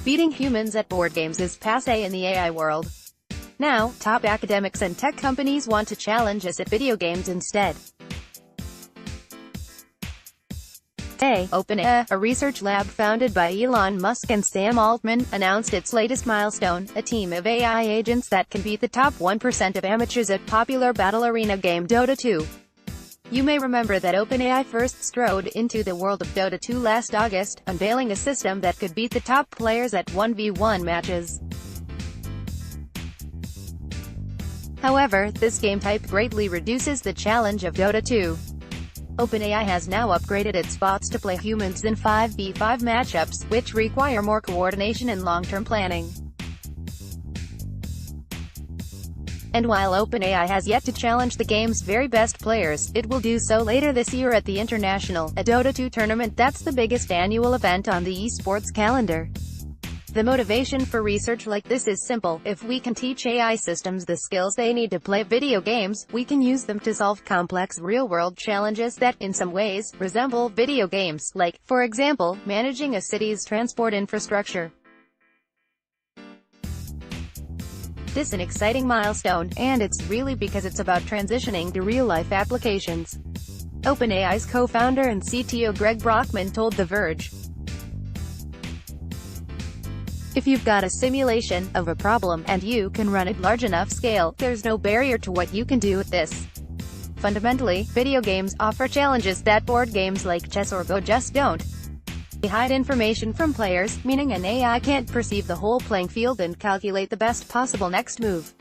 Beating humans at board games is passé in the AI world. Now, top academics and tech companies want to challenge us at video games instead. Today, OpenAI, a research lab founded by Elon Musk and Sam Altman, announced its latest milestone, a team of AI agents that can beat the top 1% of amateurs at popular battle arena game Dota 2. You may remember that OpenAI first strode into the world of Dota 2 last August, unveiling a system that could beat the top players at 1v1 matches. However, this game type greatly reduces the challenge of Dota 2. OpenAI has now upgraded its bots to play humans in 5v5 matchups, which require more coordination and long-term planning. And while OpenAI has yet to challenge the game's very best players, it will do so later this year at the International, a Dota 2 tournament that's the biggest annual event on the esports calendar. The motivation for research like this is simple: if we can teach AI systems the skills they need to play video games, we can use them to solve complex real-world challenges that, in some ways, resemble video games, like, for example, managing a city's transport infrastructure. This is an exciting milestone, and it's really because it's about transitioning to real-life applications. OpenAI's co-founder and CTO Greg Brockman told The Verge, "If you've got a simulation of a problem, and you can run it large enough scale, there's no barrier to what you can do with this. Fundamentally, video games offer challenges that board games like chess or Go just don't. They hide information from players, meaning an AI can't perceive the whole playing field and calculate the best possible next move.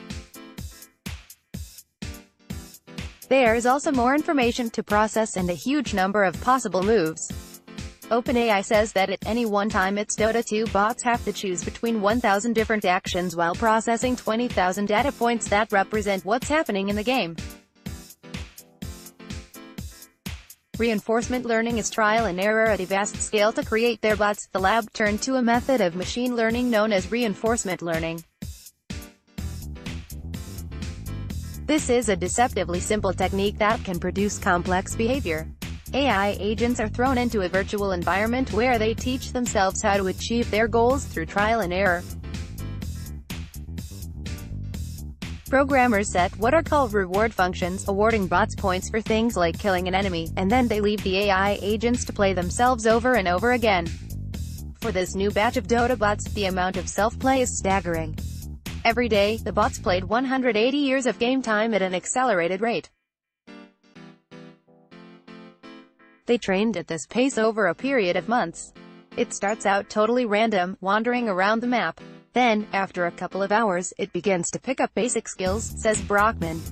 There's also more information to process and a huge number of possible moves." OpenAI says that at any one time its Dota 2 bots have to choose between 1,000 different actions while processing 20,000 data points that represent what's happening in the game. Reinforcement learning is trial and error at a vast scale to create their bots. The lab turned to a method of machine learning known as reinforcement learning. This is a deceptively simple technique that can produce complex behavior. AI agents are thrown into a virtual environment where they teach themselves how to achieve their goals through trial and error. Programmers set what are called reward functions, awarding bots points for things like killing an enemy, and then they leave the AI agents to play themselves over and over again. For this new batch of Dota bots, the amount of self-play is staggering. Every day, the bots played 180 years of game time at an accelerated rate. They trained at this pace over a period of months. It starts out totally random, wandering around the map. Then, after a couple of hours, it begins to pick up basic skills, says Brockman.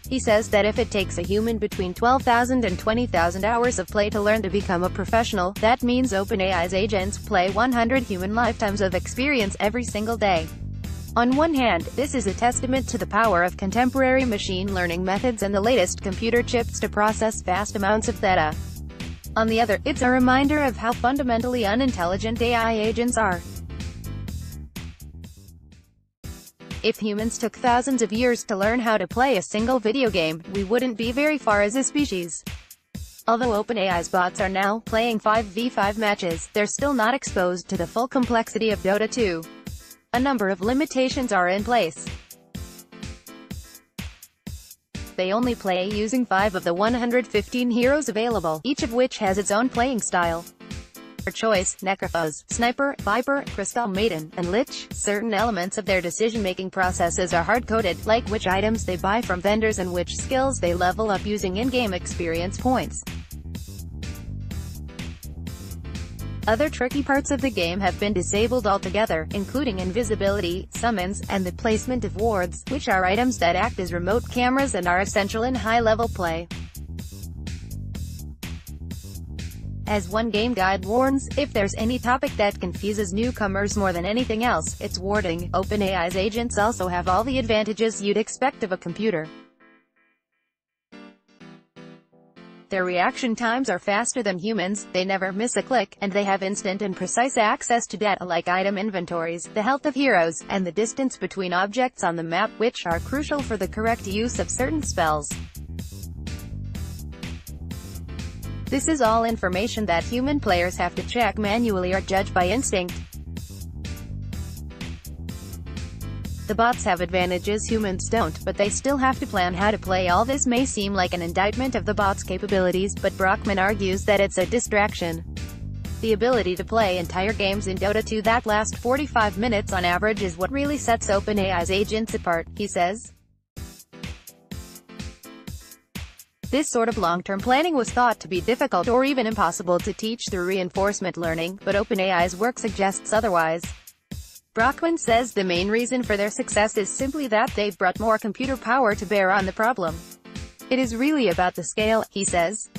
He says that if it takes a human between 12,000 and 20,000 hours of play to learn to become a professional, that means OpenAI's agents play 100 human lifetimes of experience every single day. On one hand, this is a testament to the power of contemporary machine learning methods and the latest computer chips to process vast amounts of data. On the other, it's a reminder of how fundamentally unintelligent AI agents are. If humans took thousands of years to learn how to play a single video game, we wouldn't be very far as a species. Although OpenAI's bots are now playing 5v5 matches, they're still not exposed to the full complexity of Dota 2. A number of limitations are in place. They only play using 5 of the 115 heroes available, each of which has its own playing style. For choice, Necrophos, Sniper, Viper, Crystal Maiden, and Lich. Certain elements of their decision-making processes are hard-coded, like which items they buy from vendors and which skills they level up using in-game experience points. Other tricky parts of the game have been disabled altogether, including invisibility, summons, and the placement of wards, which are items that act as remote cameras and are essential in high-level play. As one game guide warns, if there's any topic that confuses newcomers more than anything else, it's warding. OpenAI's agents also have all the advantages you'd expect of a computer. Their reaction times are faster than humans, they never miss a click, and they have instant and precise access to data like item inventories, the health of heroes, and the distance between objects on the map, which are crucial for the correct use of certain spells. This is all information that human players have to check manually or judge by instinct. The bots have advantages humans don't, but they still have to plan how to play. All this may seem like an indictment of the bots' capabilities, but Brockman argues that it's a distraction. The ability to play entire games in Dota 2 that last 45 minutes on average is what really sets OpenAI's agents apart, he says. This sort of long-term planning was thought to be difficult or even impossible to teach through reinforcement learning, but OpenAI's work suggests otherwise. Brockman says the main reason for their success is simply that they've brought more computer power to bear on the problem. It is really about the scale, he says.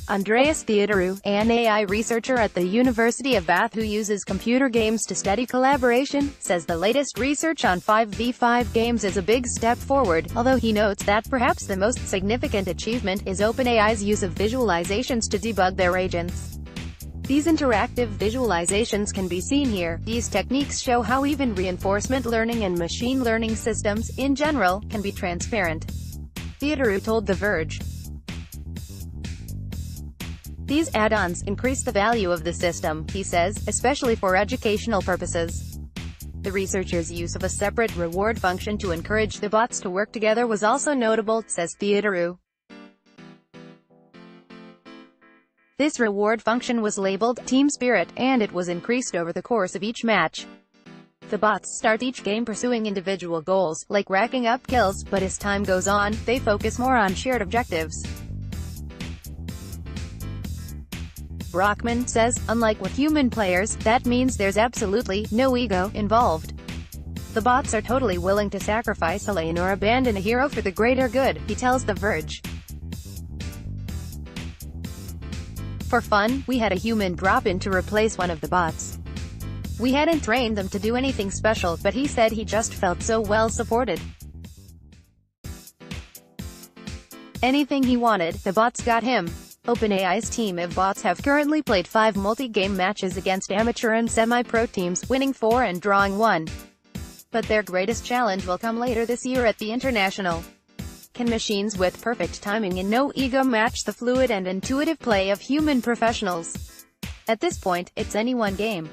Andreas Theodorou, an AI researcher at the University of Bath who uses computer games to study collaboration, says the latest research on 5v5 games is a big step forward, although he notes that perhaps the most significant achievement is OpenAI's use of visualizations to debug their agents. These interactive visualizations can be seen here. These techniques show how even reinforcement learning and machine learning systems, in general, can be transparent. Theodorou told The Verge. These add-ons increase the value of the system, he says, especially for educational purposes. The researchers' use of a separate reward function to encourage the bots to work together was also notable, says Theodorou. This reward function was labeled Team Spirit, and it was increased over the course of each match. The bots start each game pursuing individual goals, like racking up kills, but as time goes on, they focus more on shared objectives. Brockman says, unlike with human players, that means there's absolutely no ego involved. The bots are totally willing to sacrifice a lane or abandon a hero for the greater good, he tells The Verge. For fun, we had a human drop in to replace one of the bots. We hadn't trained them to do anything special, but he said he just felt so well supported. Anything he wanted, the bots got him. OpenAI's team of bots have currently played 5 multi-game matches against amateur and semi-pro teams, winning 4 and drawing 1. But their greatest challenge will come later this year at the International. Can machines with perfect timing and no ego match the fluid and intuitive play of human professionals? At this point, it's any one game.